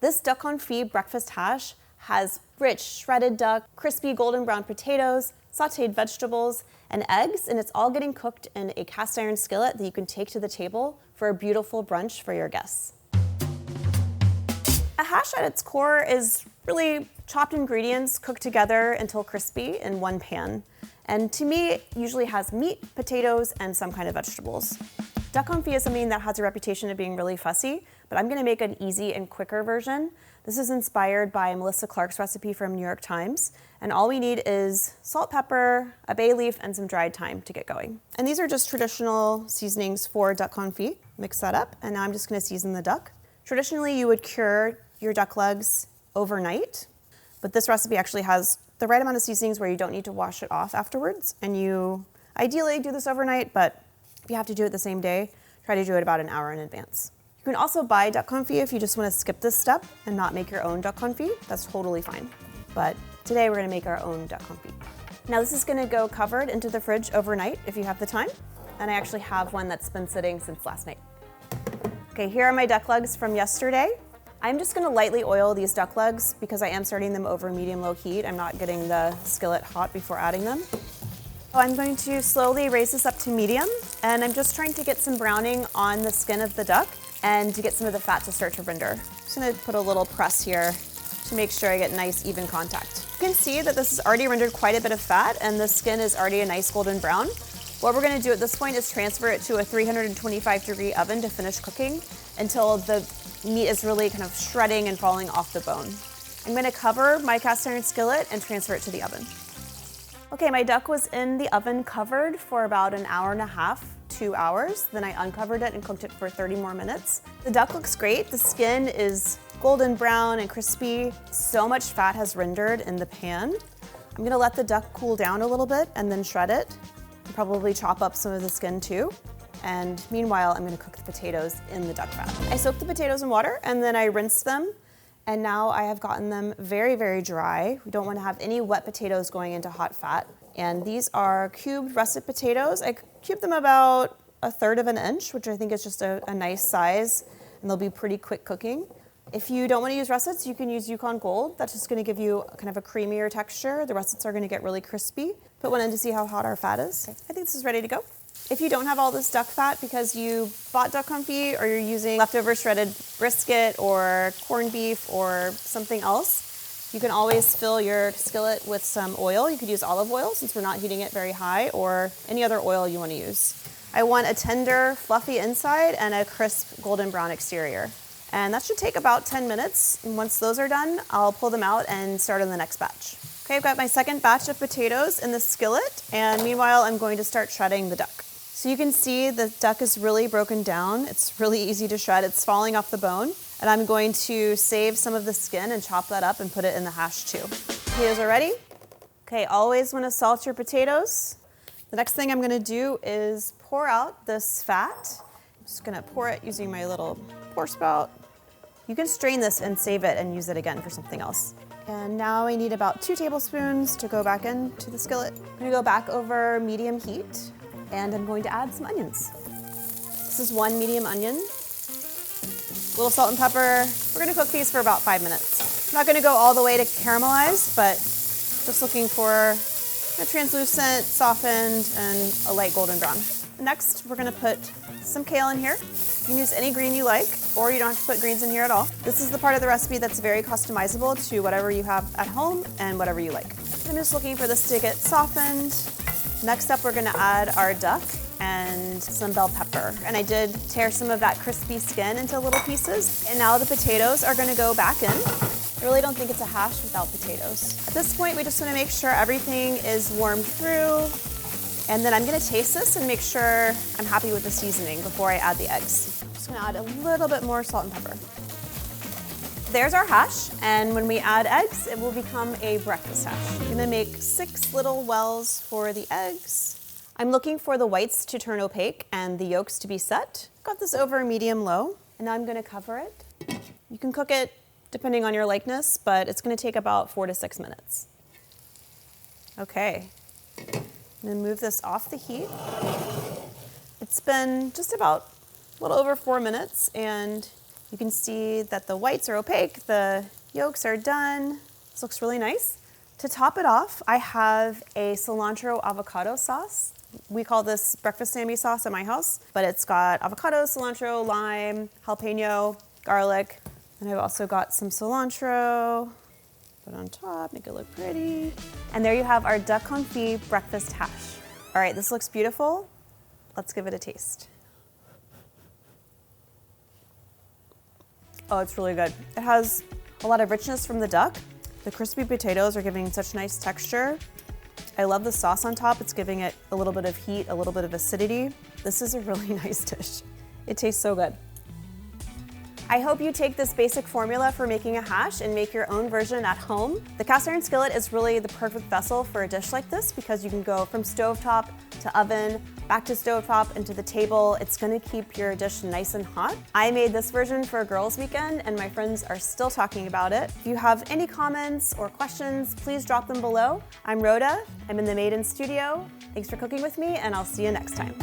This Duck Confit Breakfast Hash has rich shredded duck, crispy golden brown potatoes, sauteed vegetables, and eggs, and it's all getting cooked in a cast iron skillet that you can take to the table for a beautiful brunch for your guests. A hash at its core is really chopped ingredients cooked together until crispy in one pan. And to me, it usually has meat, potatoes, and some kind of vegetables. Duck confit is something that has a reputation of being really fussy, but I'm gonna make an easy and quicker version. This is inspired by Melissa Clark's recipe from New York Times. And all we need is salt, pepper, a bay leaf, and some dried thyme to get going. And these are just traditional seasonings for duck confit. Mix that up, and now I'm just gonna season the duck. Traditionally, you would cure your duck legs overnight, but this recipe actually has the right amount of seasonings where you don't need to wash it off afterwards. And you ideally do this overnight, but if you have to do it the same day, try to do it about an hour in advance. You can also buy duck confit if you just want to skip this step and not make your own duck confit. That's totally fine. But today we're going to make our own duck confit. Now this is going to go covered into the fridge overnight if you have the time. And I actually have one that's been sitting since last night. Okay, here are my duck legs from yesterday. I'm just going to lightly oil these duck legs because I am starting them over medium-low heat. I'm not getting the skillet hot before adding them. So I'm going to slowly raise this up to medium, and I'm just trying to get some browning on the skin of the duck and to get some of the fat to start to render. Just going to put a little press here to make sure I get nice, even contact. You can see that this has already rendered quite a bit of fat, and the skin is already a nice golden brown. What we're going to do at this point is transfer it to a 325-degree oven to finish cooking until the meat is really kind of shredding and falling off the bone. I'm going to cover my cast iron skillet and transfer it to the oven. Okay, my duck was in the oven covered for about an hour and a half, 2 hours. Then I uncovered it and cooked it for 30 more minutes. The duck looks great. The skin is golden brown and crispy. So much fat has rendered in the pan. I'm going to let the duck cool down a little bit and then shred it. I'll probably chop up some of the skin too. And meanwhile, I'm going to cook the potatoes in the duck fat. I soaked the potatoes in water and then I rinsed them. And now I have gotten them very, very dry. We don't want to have any wet potatoes going into hot fat. And these are cubed russet potatoes. I cubed them about 1/3 of an inch, which I think is just a nice size, and they'll be pretty quick cooking. If you don't want to use russets, you can use Yukon Gold. That's just going to give you kind of a creamier texture. The russets are going to get really crispy. Put one in to see how hot our fat is. I think this is ready to go. If you don't have all this duck fat because you bought duck confit or you're using leftover shredded brisket or corned beef or something else, you can always fill your skillet with some oil. You could use olive oil since we're not heating it very high, or any other oil you want to use. I want a tender, fluffy inside and a crisp golden brown exterior. And that should take about 10 minutes. And once those are done, I'll pull them out and start on the next batch. Okay, I've got my second batch of potatoes in the skillet, and meanwhile, I'm going to start shredding the duck. So you can see the duck is really broken down. It's really easy to shred. It's falling off the bone. And I'm going to save some of the skin and chop that up and put it in the hash too. Potatoes are ready. Okay, always want to salt your potatoes. The next thing I'm going to do is pour out this fat. I'm just going to pour it using my little pour spout. You can strain this and save it and use it again for something else. And now I need about 2 tablespoons to go back into the skillet. I'm going to go back over medium heat. And I'm going to add some onions. This is 1 medium onion, a little salt and pepper. We're going to cook these for about 5 minutes. I'm not going to go all the way to caramelize, but just looking for a translucent, softened, and a light golden brown. Next, we're going to put some kale in here. You can use any green you like, or you don't have to put greens in here at all. This is the part of the recipe that's very customizable to whatever you have at home and whatever you like. I'm just looking for this to get softened. Next up, we're going to add our duck and some bell pepper. And I did tear some of that crispy skin into little pieces. And now the potatoes are going to go back in. I really don't think it's a hash without potatoes. At this point, we just want to make sure everything is warmed through. And then I'm going to taste this and make sure I'm happy with the seasoning before I add the eggs. I'm just going to add a little bit more salt and pepper. There's our hash, and when we add eggs, it will become a breakfast hash. I'm gonna make 6 little wells for the eggs. I'm looking for the whites to turn opaque and the yolks to be set. Got this over medium-low, and now I'm gonna cover it. You can cook it depending on your likeness, but it's gonna take about 4 to 6 minutes. Okay, I'm gonna move this off the heat. It's been just about a little over 4 minutes, and You can see that the whites are opaque, the yolks are done. This looks really nice. To top it off, I have a cilantro-avocado sauce. We call this breakfast Sammy sauce at my house, but it's got avocado, cilantro, lime, jalapeno, garlic, and I've also got some cilantro. Put on top, make it look pretty. And there you have our Duck Confit Breakfast Hash. All right, this looks beautiful. Let's give it a taste. Oh, it's really good. It has a lot of richness from the duck. The crispy potatoes are giving such nice texture. I love the sauce on top. It's giving it a little bit of heat, a little bit of acidity. This is a really nice dish. It tastes so good. I hope you take this basic formula for making a hash and make your own version at home. The cast iron skillet is really the perfect vessel for a dish like this because you can go from stovetop to oven, back to stovetop, into the table. It's gonna keep your dish nice and hot. I made this version for a girls' weekend and my friends are still talking about it. If you have any comments or questions, please drop them below. I'm Rhoda, I'm in the Made in studio. Thanks for cooking with me and I'll see you next time.